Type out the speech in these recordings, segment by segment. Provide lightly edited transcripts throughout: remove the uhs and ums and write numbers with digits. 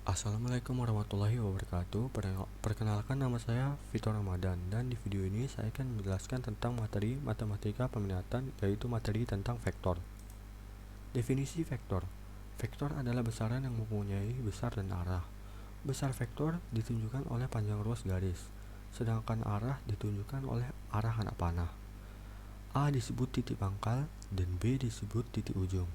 Assalamualaikum warahmatullahi wabarakatuh. Perkenalkan, nama saya Vitor Ramadan, dan di video ini saya akan menjelaskan tentang materi matematika peminatan, yaitu materi tentang vektor. Definisi vektor. Vektor adalah besaran yang mempunyai besar dan arah. Besar vektor ditunjukkan oleh panjang ruas garis, sedangkan arah ditunjukkan oleh arah anak panah. A disebut titik pangkal dan B disebut titik ujung.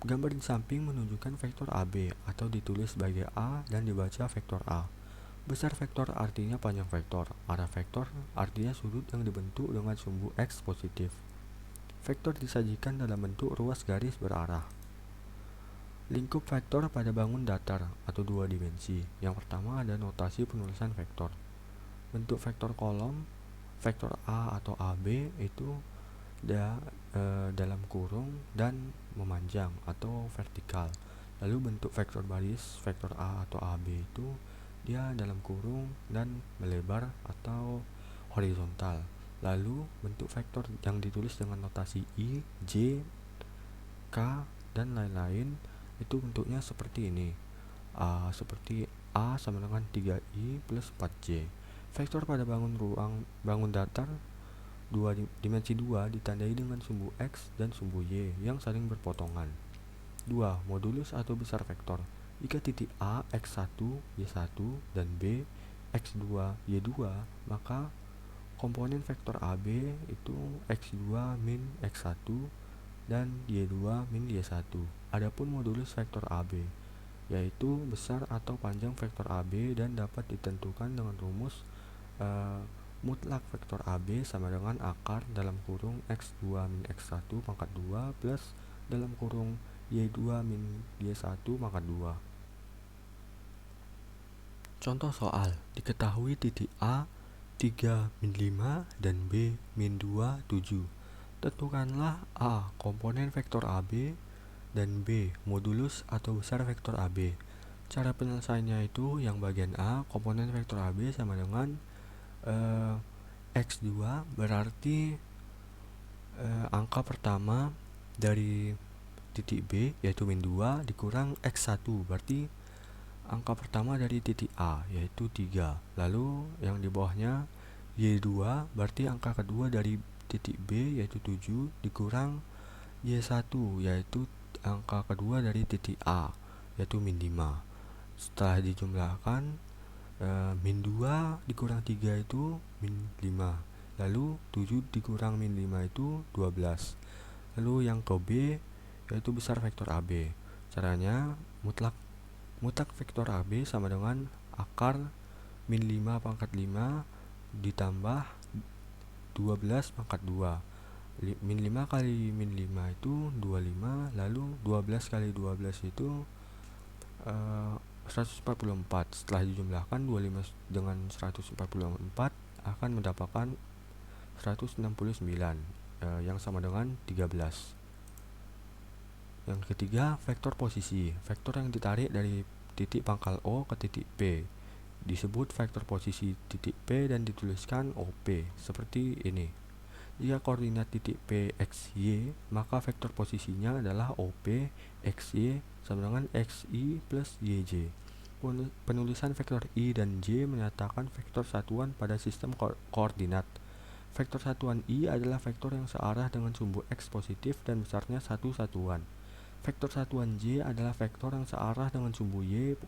Gambar di samping menunjukkan vektor AB atau ditulis sebagai A dan dibaca vektor A. Besar vektor artinya panjang vektor. Arah vektor artinya sudut yang dibentuk dengan sumbu X positif. Vektor disajikan dalam bentuk ruas garis berarah. Lingkup vektor pada bangun datar atau dua dimensi. Yang pertama ada notasi penulisan vektor. Bentuk vektor kolom, vektor A atau AB itu dalam kurung dan memanjang atau vertikal. Lalu bentuk vektor baris, vektor A atau AB itu dia dalam kurung dan melebar atau horizontal. Lalu bentuk vektor yang ditulis dengan notasi I, J, K, dan lain-lain itu bentuknya seperti ini. Seperti A sama dengan 3I plus 4J. Vektor pada bangun datar dimensi 2 ditandai dengan sumbu X dan sumbu Y yang saling berpotongan. 2. Modulus atau besar vektor. Jika titik A X1, Y1 dan B X2, Y2, maka komponen vektor AB itu X2 min X1 dan Y2 min Y1. Adapun modulus vektor AB yaitu besar atau panjang vektor AB dan dapat ditentukan dengan rumus mutlak vektor AB sama dengan akar dalam kurung X2 min X1 pangkat 2 plus dalam kurung Y2 min Y1 pangkat 2. Contoh soal, diketahui titik A 3 min 5 dan B min 2 7. Tentukanlah A komponen vektor AB dan B modulus atau besar vektor AB. Cara penyelesaiannya itu yang bagian A komponen vektor AB sama dengan X2 berarti angka pertama dari titik B yaitu min 2 dikurang X1 berarti angka pertama dari titik A yaitu 3. Lalu yang di bawahnya Y2 berarti angka kedua dari titik B yaitu 7 dikurang Y1 yaitu angka kedua dari titik A yaitu min 5. Setelah dijumlahkan min 2 dikurang 3 itu min 5. Lalu 7 dikurang min 5 itu 12. Lalu yang ke B yaitu besar vektor AB. Caranya mutlak vektor AB sama dengan akar min 5 pangkat 5 ditambah 12 pangkat 2. Min 5 kali min 5 itu 25. Lalu 12 kali 12 itu 144. Setelah dijumlahkan 25 dengan 144 akan mendapatkan 169 yang sama dengan 13. Yang ketiga, vektor posisi. Vektor yang ditarik dari titik pangkal O ke titik P disebut vektor posisi titik P dan dituliskan OP seperti ini. Jika koordinat titik P XY, maka vektor posisinya adalah OP XY sama dengan XI plus YJ. Penulisan vektor I dan J menyatakan vektor satuan pada sistem koordinat. Vektor satuan I adalah vektor yang searah dengan sumbu X positif dan besarnya satu satuan. Vektor satuan J adalah vektor yang searah dengan sumbu Y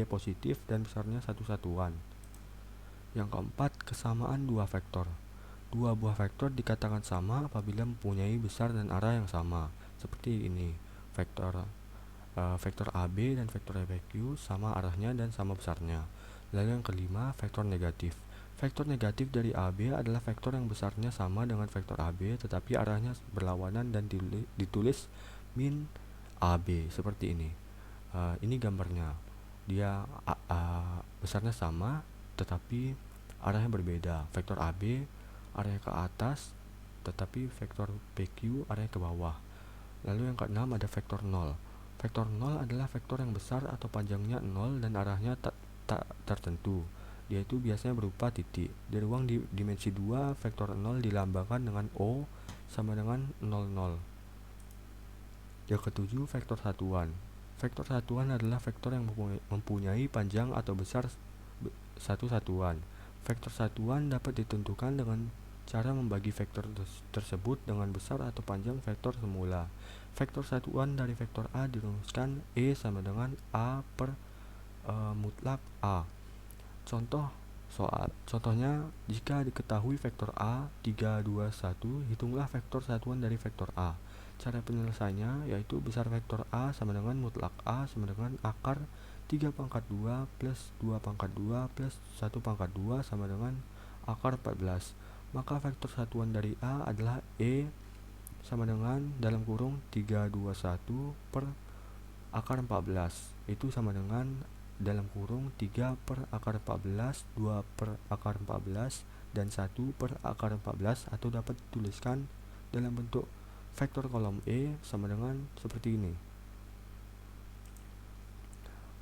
positif dan besarnya satu satuan. Yang keempat, kesamaan dua vektor. Dua buah vektor dikatakan sama apabila mempunyai besar dan arah yang sama. Seperti ini, vektor AB dan vektor PQ sama arahnya dan sama besarnya. Lalu yang kelima, vektor negatif. Vektor negatif dari AB adalah vektor yang besarnya sama dengan vektor AB tetapi arahnya berlawanan dan ditulis min AB seperti ini. Ini gambarnya. Dia besarnya sama tetapi arahnya berbeda. Vektor AB arahnya ke atas tetapi vektor PQ arahnya ke bawah. Lalu yang keenam ada vektor 0. Vektor 0 adalah vektor yang besar atau panjangnya 0 dan arahnya tak tertentu. Dia itu biasanya berupa titik. Di ruang dimensi 2, vektor 0 dilambangkan dengan O sama dengan 00. Yang ketujuh, vektor satuan. Vektor satuan adalah vektor yang mempunyai panjang atau besar satu satuan. Vektor satuan dapat ditentukan dengan cara membagi vektor tersebut dengan besar atau panjang vektor semula. Vektor satuan dari vektor A dirumuskan E sama dengan A per mutlak A. Contohnya, jika diketahui vektor A 3, 2, 1, hitunglah vektor satuan dari vektor A. Cara penyelesaiannya yaitu besar vektor A sama dengan mutlak A sama dengan akar 3 pangkat 2 plus 2 pangkat 2 plus 1 pangkat 2 sama dengan akar 14. Maka vektor satuan dari A adalah E sama dengan dalam kurung 3, 2, 1 per akar 14. Itu sama dengan dalam kurung 3 per akar 14, 2 per akar 14, dan 1 per akar 14, atau dapat dituliskan dalam bentuk vektor kolom E sama dengan seperti ini.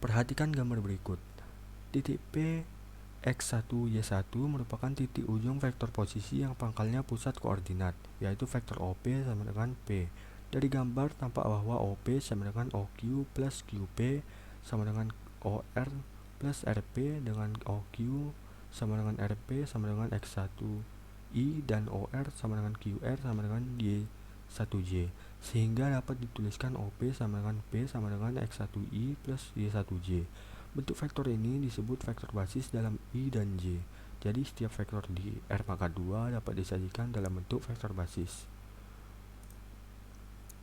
Perhatikan gambar berikut. Titik P X1 Y1 merupakan titik ujung vektor posisi yang pangkalnya pusat koordinat, yaitu vektor OP sama dengan P. Dari gambar tampak bahwa OP sama dengan OQ plus QP sama dengan OR plus RP, dengan OQ sama dengan RP sama dengan X1I, dan OR sama dengan QR sama dengan Y1J, sehingga dapat dituliskan OP sama dengan P sama dengan X1I plus Y1J. Bentuk vektor ini disebut vektor basis dalam I dan J. Jadi setiap vektor di R pangkat 2 dapat disajikan dalam bentuk vektor basis.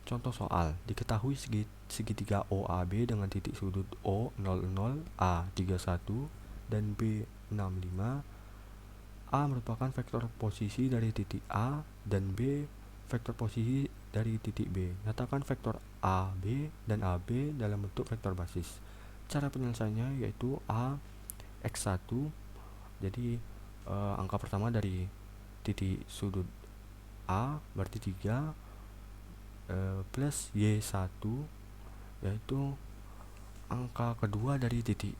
Contoh soal, diketahui segitiga OAB dengan titik sudut O00, A31, dan B65. A merupakan vektor posisi dari titik A dan B vektor posisi dari titik B. Nyatakan vektor AB dan AB dalam bentuk vektor basis. Cara penyelesaiannya yaitu A X1, jadi angka pertama dari titik sudut A berarti 3, plus Y1, yaitu angka kedua dari titik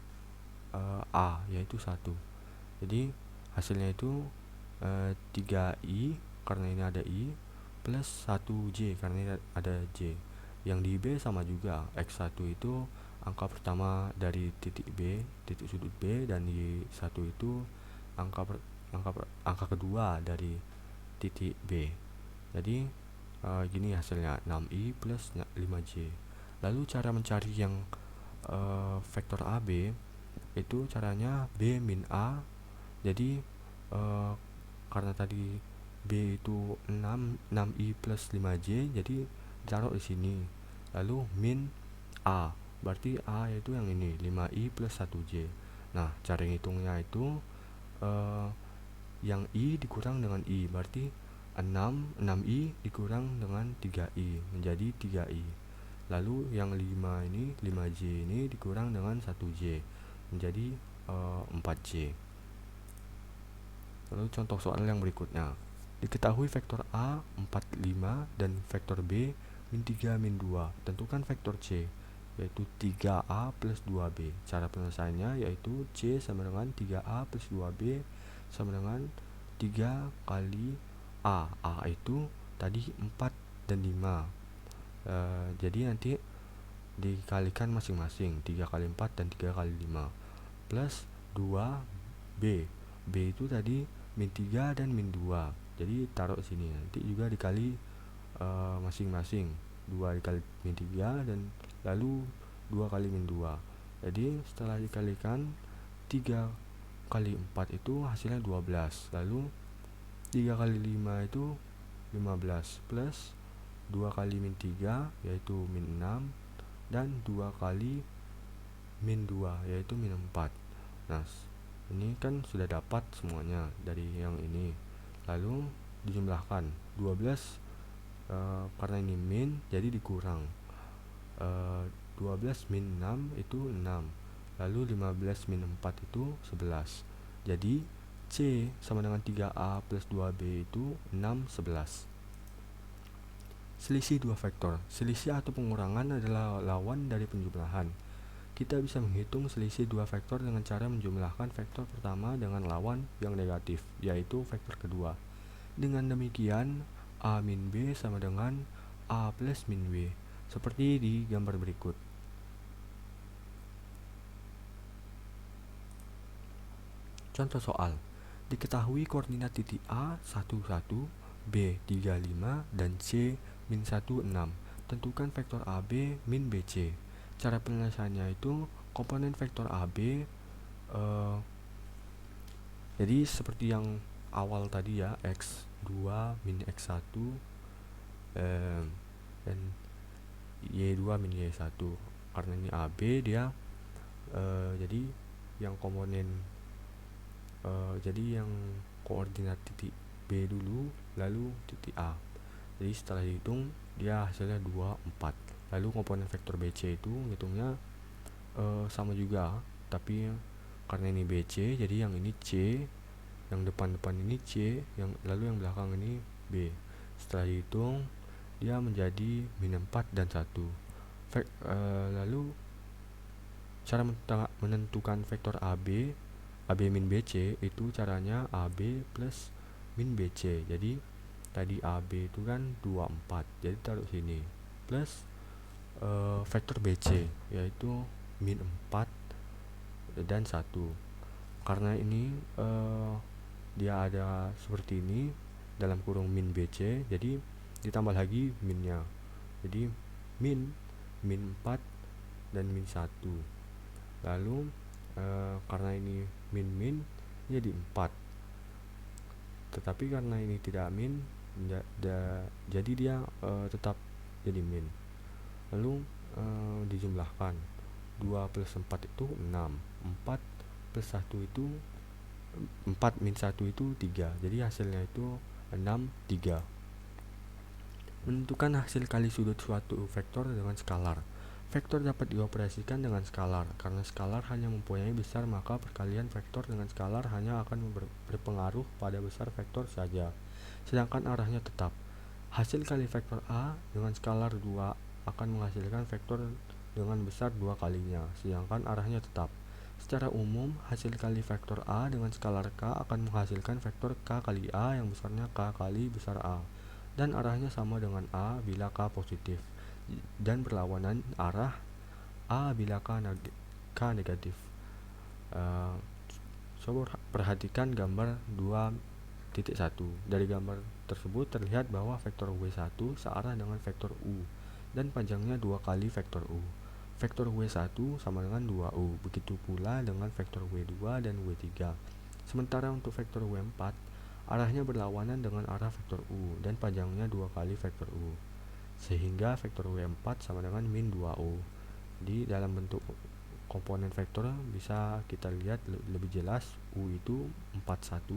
A yaitu 1. Jadi hasilnya itu 3I karena ini ada I plus 1J karena ini ada J. Yang di B sama juga, X1 itu angka pertama dari titik B, titik sudut B, dan Y1 itu angka kedua dari titik B. Jadi gini hasilnya, 6I plus 5J. Lalu cara mencari yang vektor AB itu caranya B min A. Jadi karena tadi B itu 6I plus 5J, jadi taruh di sini. Lalu min A, berarti A itu yang ini, 5I plus 1J. Nah, cara ngitungnya itu yang I dikurang dengan I, berarti 6I dikurang dengan 3I menjadi 3I. Lalu yang 5J ini dikurang dengan 1J menjadi 4J. Lalu contoh soal yang berikutnya. Diketahui vektor A 45 dan vektor B min 3 min 2. Tentukan vektor C yaitu 3A plus 2B. Cara penyelesaiannya yaitu C sama dengan 3A plus 2B sama dengan 3 kali A. A itu tadi 4 dan 5. Jadi nanti dikalikan masing-masing, 3 kali 4 dan 3 kali 5 plus 2B. B itu tadi min 3 dan min 2, jadi taruh sini, nanti juga dikali masing-masing, 2 dikali min 3 dan lalu 2 kali min 2. Jadi setelah dikalikan 3 kali 4 itu hasilnya 12, lalu 3 kali 5 itu 15 plus 2 kali min 3 yaitu min 6, dan 2 kali min 2 yaitu min 4. Nah, ini kan sudah dapat semuanya dari yang ini. Lalu dijumlahkan 12 karena ini min jadi dikurang 12 min 6 itu 6. Lalu 15 min 4 itu 11. Jadi C sama dengan 3A plus 2B itu 6, 11. Selisih dua vektor. Selisih atau pengurangan adalah lawan dari penjumlahan. Kita bisa menghitung selisih dua vektor dengan cara menjumlahkan vektor pertama dengan lawan yang negatif, yaitu vektor kedua. Dengan demikian, A min B sama dengan A plus min B, seperti di gambar berikut. Contoh soal, diketahui koordinat titik A 11, B 35, dan C min 1 6. Tentukan vektor AB min BC. Cara penyelesaiannya itu komponen vektor AB jadi seperti yang awal tadi ya, X2 min X1 dan Y2 min Y1. Karena ini AB dia jadi yang komponen jadi yang koordinat titik B dulu lalu titik A. Jadi setelah dihitung dia hasilnya 2 4. Lalu komponen vektor BC itu ngitungnya sama juga, tapi karena ini BC jadi yang ini C, yang depan-depan ini C, lalu yang belakang ini B. Setelah dihitung dia menjadi min 4 dan 1. Lalu cara menentukan vektor AB min BC itu caranya AB plus min BC. Jadi tadi AB itu kan 2 4, jadi taruh sini plus vektor BC yaitu min 4 dan 1. Karena ini dia ada seperti ini dalam kurung min BC, jadi ditambah lagi minnya, jadi min 4 dan min 1. Lalu karena ini min jadi 4, tetapi karena ini tidak min jadi dia tetap jadi min. Lalu dijumlahkan 2 plus 4 itu 6, 4 plus 1 itu 4 min 1 itu 3, jadi hasilnya itu 6 3. Menentukan hasil kali sudut suatu vektor dengan skalar. Vektor dapat dioperasikan dengan skalar. Karena skalar hanya mempunyai besar, maka perkalian vektor dengan skalar hanya akan berpengaruh pada besar vektor saja, sedangkan arahnya tetap. Hasil kali vektor A dengan skalar 2 akan menghasilkan vektor dengan besar 2 kalinya, sedangkan arahnya tetap. Secara umum, hasil kali vektor A dengan skalar K akan menghasilkan vektor K kali A yang besarnya K kali besar A, dan arahnya sama dengan A bila K positif, dan berlawanan arah A bila K negatif. Coba perhatikan gambar 2.1. Dari gambar tersebut terlihat bahwa vektor W1 searah dengan vektor U dan panjangnya 2 kali vektor U. Vektor W1 sama dengan 2U, begitu pula dengan vektor W2 dan W3. Sementara untuk vektor W4, arahnya berlawanan dengan arah vektor U dan panjangnya 2 kali vektor U, sehingga vektor W4 sama dengan min 2U. Di dalam bentuk komponen vektor bisa kita lihat lebih jelas. U itu 41,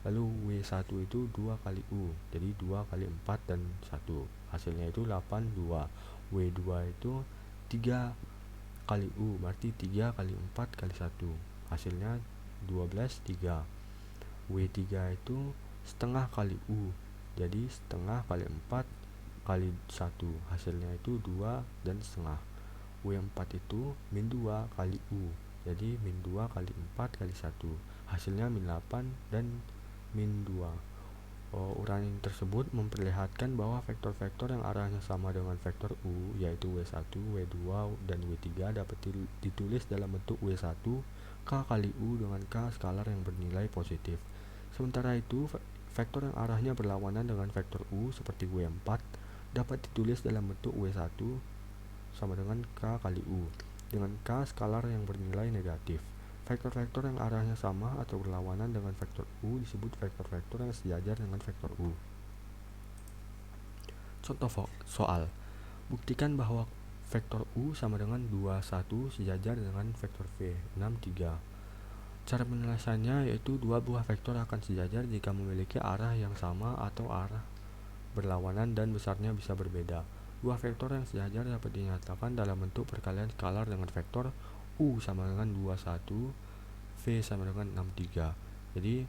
lalu W1 itu 2 kali U, jadi 2 kali 4 dan 1, hasilnya itu 82. W2 itu 3 kali U, berarti 3 kali 4 kali 1, hasilnya 12 3. W3 itu setengah kali U, jadi setengah kali 4 kali 1, hasilnya itu 2 dan setengah. W4 itu min 2 kali U, jadi min 2 kali 4 kali 1, hasilnya min 8 dan min 2. Uraian tersebut memperlihatkan bahwa vektor-vektor yang arahnya sama dengan vektor U, yaitu W1, W2, dan W3 dapat ditulis dalam bentuk W1 K kali U dengan K skalar yang bernilai positif. Sementara itu, vektor yang arahnya berlawanan dengan vektor U seperti W4 dapat ditulis dalam bentuk W1 sama dengan K kali U dengan K skalar yang bernilai negatif. Vektor-vektor yang arahnya sama atau berlawanan dengan vektor U disebut vektor-vektor yang sejajar dengan vektor U. Contoh soal, buktikan bahwa vektor U sama dengan 21 sejajar dengan vektor V 63. Cara penyelesaiannya yaitu dua buah vektor akan sejajar jika memiliki arah yang sama atau arah berlawanan dan besarnya bisa berbeda. Dua vektor yang sejajar dapat dinyatakan dalam bentuk perkalian skalar dengan vektor U sama dengan 21, V sama dengan 63. Jadi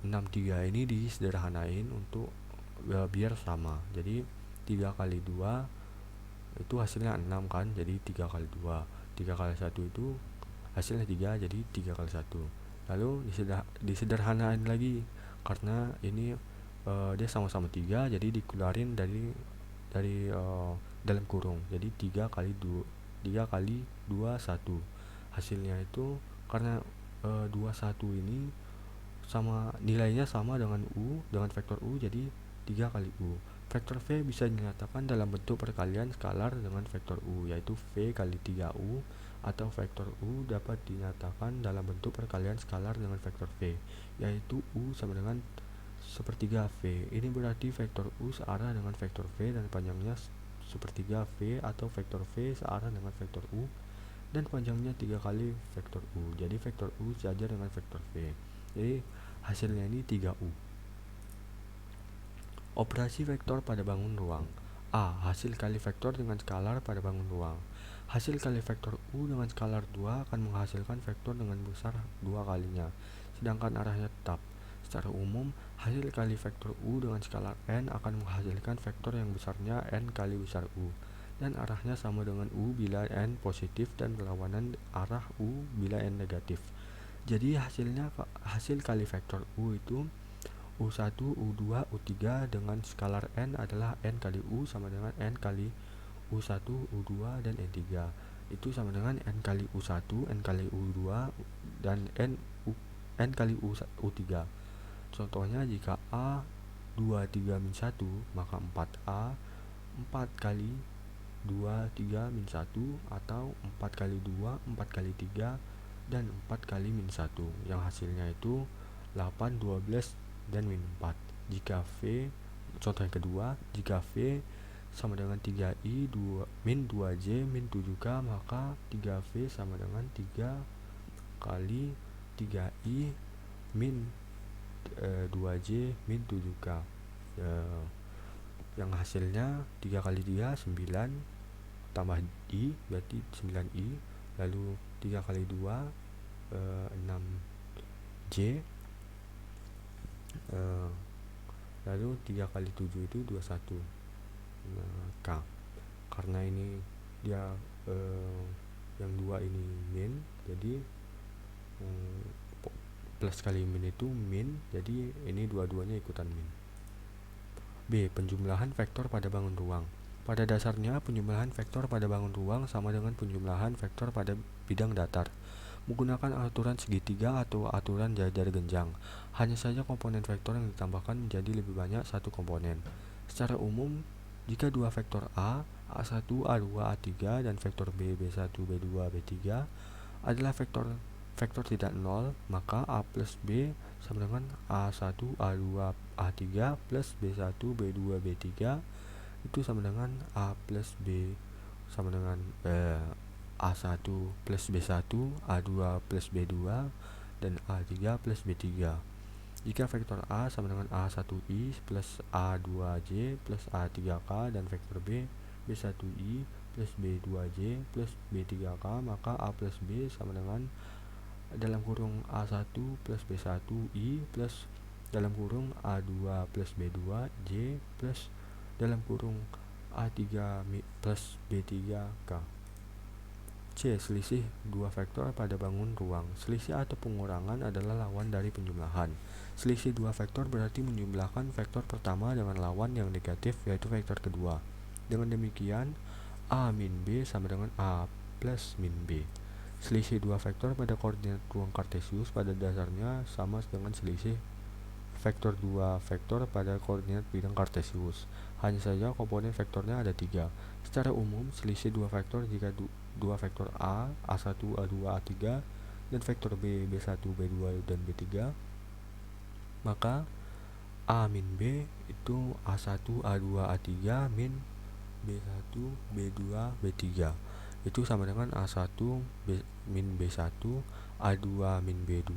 63 ini disederhanain untuk biar sama. Jadi 3 kali 2 itu hasilnya 6 kan, jadi 3 kali 2. 3 kali 1 itu hasilnya 3, jadi 3 kali 1. Lalu disederhanain lagi karena ini dia sama-sama 3, jadi dikeluarin dari dalam kurung, jadi 3 kali 2 1, hasilnya itu karena 21 ini sama nilainya sama dengan U, dengan vektor U, jadi 3 kali U. Vektor V bisa dinyatakan dalam bentuk perkalian skalar dengan vektor U, yaitu V kali 3U, atau vektor U dapat dinyatakan dalam bentuk perkalian skalar dengan vektor V, yaitu U sama dengan sepertiga V. Ini berarti vektor U searah dengan vektor V dan panjangnya sepertiga V, atau vektor V searah dengan vektor U dan panjangnya 3 kali vektor U. Jadi vektor U sejajar dengan vektor V. Jadi hasilnya ini 3U. Operasi vektor pada bangun ruang. A. Hasil kali vektor dengan skalar pada bangun ruang. Hasil kali vektor U dengan skalar 2 akan menghasilkan vektor dengan besar 2 kalinya, sedangkan arahnya tetap. Secara umum, hasil kali vektor U dengan skalar N akan menghasilkan vektor yang besarnya N kali besar U, dan arahnya sama dengan U bila N positif dan berlawanan arah U bila N negatif. Jadi hasil kali vektor U itu U1, U2, U3 dengan skalar N adalah N kali U sama dengan N kali U1, U2, dan N3. Itu sama dengan N kali U1, N kali U2, dan N kali U3. Contohnya jika A 2, 3, min 1, maka 4A 4 kali 2, 3, min 1, atau 4 kali 2, 4 kali 3, dan 4 kali min 1, yang hasilnya itu 8, 12, dan min 4. Jika V, contoh yang kedua, jika V sama dengan 3I min 2J min 7K, maka 3V sama dengan 3 kali 3I min 2J min 7K, yang hasilnya 3 kali 3 9 tambah I berarti 9I, lalu 3 kali 2 6J, lalu 3 kali 7 itu 21 K. Karena ini dia yang 2 ini min, jadi plus kali min itu min, jadi ini dua-duanya ikutan min. B. Penjumlahan vektor pada bangun ruang. Pada dasarnya, penjumlahan vektor pada bangun ruang sama dengan penjumlahan vektor pada bidang datar menggunakan aturan segitiga atau aturan jajar genjang. Hanya saja komponen vektor yang ditambahkan menjadi lebih banyak satu komponen. Secara umum, jika dua vektor A, A1, A2, A3, dan vektor B, B1, B2, B3 adalah vektor tidak nol, maka A plus B sama dengan A1, A2, A3 plus B1, B2, B3 itu sama dengan A plus B sama dengan A1 plus B1, A2 plus B2, dan A3 plus B3. Jika vektor A sama dengan A1I plus A2J plus A3K, dan vektor B, B1I plus B2J plus B3K, maka A plus B sama dengan dalam kurung A1 plus B1I plus dalam kurung A2 plus B2J plus dalam kurung A3 plus B3K. C. Selisih dua vektor pada bangun ruang. Selisih atau pengurangan adalah lawan dari penjumlahan. Selisih dua vektor berarti menjumlahkan vektor pertama dengan lawan yang negatif, yaitu vektor kedua. Dengan demikian, A min B sama dengan A plus min B. Selisih dua vektor pada koordinat ruang kartesius pada dasarnya sama dengan selisih vektor dua vektor pada koordinat bidang kartesius. Hanya saja komponen vektornya ada 3. Secara umum, selisih dua vektor jika dua vektor A, A1, A2, A3, dan vektor B, B1, B2, dan B3, maka A min B itu A1, A2, A3 min B1, B2, B3 itu sama dengan A1 min B1, A2 min B2,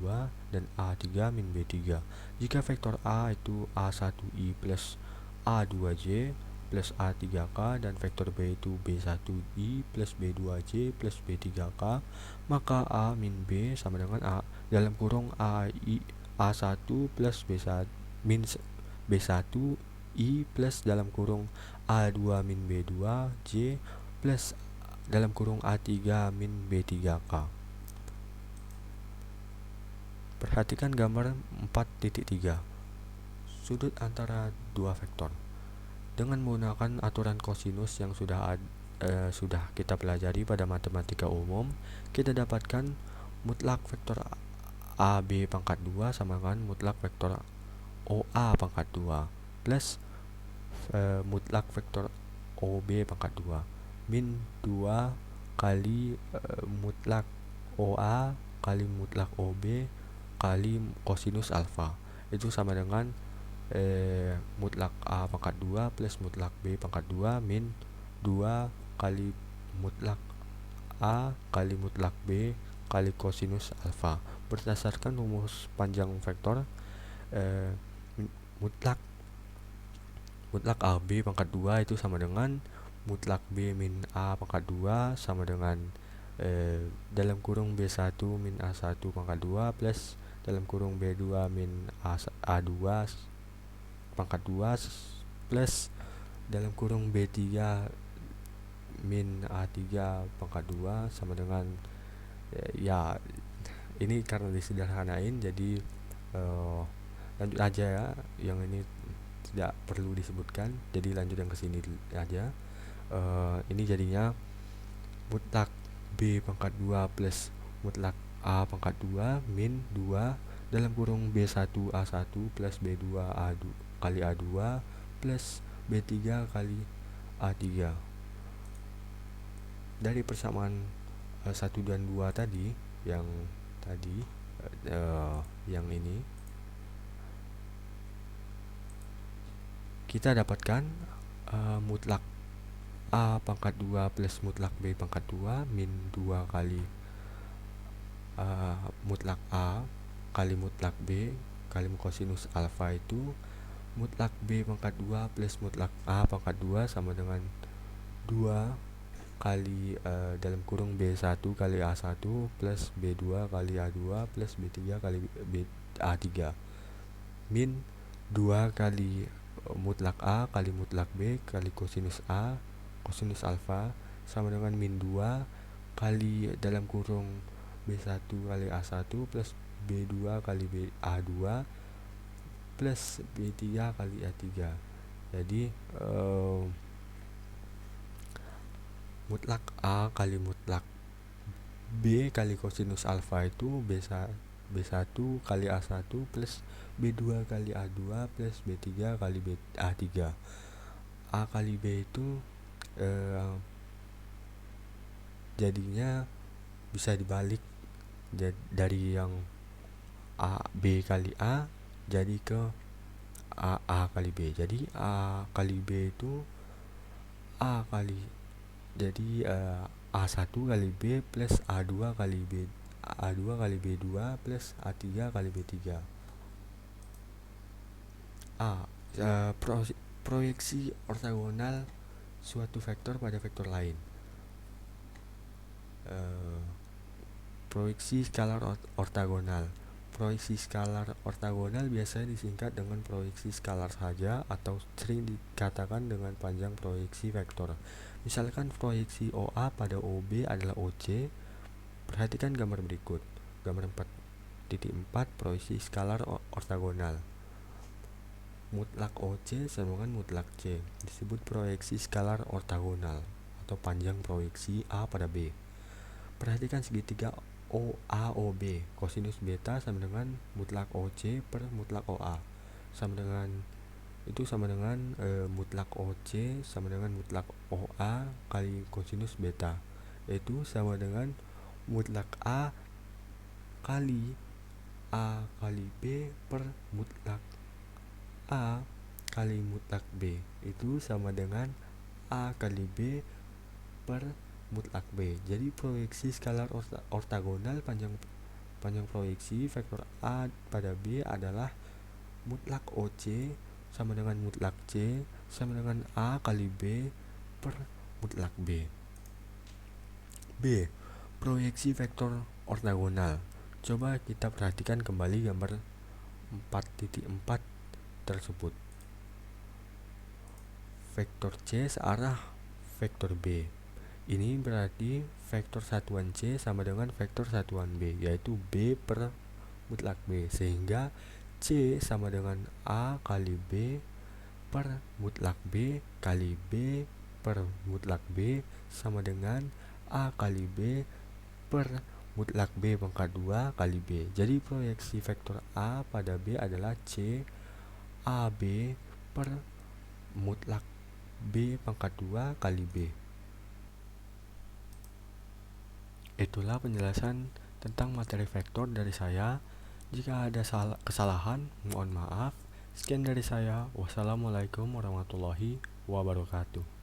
dan A3 min B3. Jika vektor A itu A1I plus A2J plus A3K, dan vektor B itu B1I plus B2J plus B3K, maka A min B sama dengan A dalam kurung A1 plus B1 min B1I plus dalam kurung A2 min B2J plus dalam kurung A3 min B3K. Perhatikan gambar 4.3. Sudut antara dua vektor. Dengan menggunakan aturan kosinus yang sudah kita pelajari pada matematika umum, kita dapatkan mutlak vektor AB pangkat 2 sama dengan mutlak vektor OA pangkat 2 plus mutlak vektor OB pangkat 2 min 2 kali mutlak OA kali mutlak OB kali kosinus alfa. Itu sama dengan mutlak A pangkat 2 plus mutlak B pangkat 2 min 2 kali mutlak A kali mutlak B kali kosinus alfa. Berdasarkan rumus panjang vektor, mutlak AB pangkat 2 itu sama dengan mutlak B min A pangkat 2 sama dengan dalam kurung B1 min A1 pangkat 2 plus dalam kurung B2 min A2 pangkat 2 plus dalam kurung B3 min A3 pangkat 2 sama dengan ya ini karena disederhanain jadi lanjut aja ya, yang ini tidak perlu disebutkan, jadi lanjut yang kesini aja. Ini jadinya mutlak B pangkat 2 plus mutlak A pangkat 2 min 2 dalam kurung B1 A1 plus B2 A2 kali A2 plus B3 kali A3. Dari persamaan 1 dan 2 tadi, yang ini kita dapatkan mutlak A pangkat 2 plus mutlak B pangkat 2 min 2 kali mutlak A kali mutlak B kali kosinus alfa itu mutlak B pangkat 2 plus mutlak A pangkat 2 sama dengan 2 kali dalam kurung B1 kali A1 plus B2 kali A2 plus B3 kali A3 min 2 kali mutlak A kali mutlak B kali kosinus A kosinus alfa sama dengan min 2 kali dalam kurung B1 kali A1 plus B2 kali A2 plus B3 kali A3. Jadi mutlak A kali mutlak B kali kosinus alfa itu B1 kali A1 plus B2 kali A2 plus B3 kali A3. A kali B itu jadinya bisa dibalik dari yang B kali A jadi ke A kali B. Jadi A kali B itu A kali, jadi A1 kali B plus A2 kali B2 plus A3 kali B3. Proyeksi ortogonal suatu vektor pada vektor lain. Proyeksi skalar ortogonal. Proyeksi skalar ortogonal biasanya disingkat dengan proyeksi skalar saja atau sering dikatakan dengan panjang proyeksi vektor. Misalkan proyeksi OA pada OB adalah OC. Perhatikan gambar berikut. Gambar 4.4 proyeksi skalar ortogonal. Mutlak OC sama dengan mutlak C disebut proyeksi skalar ortogonal atau panjang proyeksi A pada B. Perhatikan segitiga OAOB, kosinus beta sama dengan mutlak OC per mutlak OA sama dengan mutlak OC sama dengan mutlak OA kali kosinus beta, itu sama dengan mutlak A kali B per mutlak A kali mutlak B, itu sama dengan A kali B per mutlak B. Jadi proyeksi skalar ortogonal panjang proyeksi vektor A pada B adalah mutlak OC sama dengan mutlak C sama dengan A kali B per mutlak B. B. Proyeksi vektor ortogonal. Coba kita perhatikan kembali gambar 4.4 tersebut. Vektor C searah vektor B. Ini berarti vektor satuan C sama dengan vektor satuan B, yaitu B per mutlak B, sehingga C sama dengan A kali B per mutlak B kali B per mutlak B sama dengan A kali B per mutlak B pangkat 2 kali B. Jadi proyeksi vektor A pada B adalah C AB per mutlak B pangkat 2 kali B. Itulah penjelasan tentang materi vektor dari saya. Jika ada kesalahan, mohon maaf. Sekian dari saya. Wassalamualaikum warahmatullahi wabarakatuh.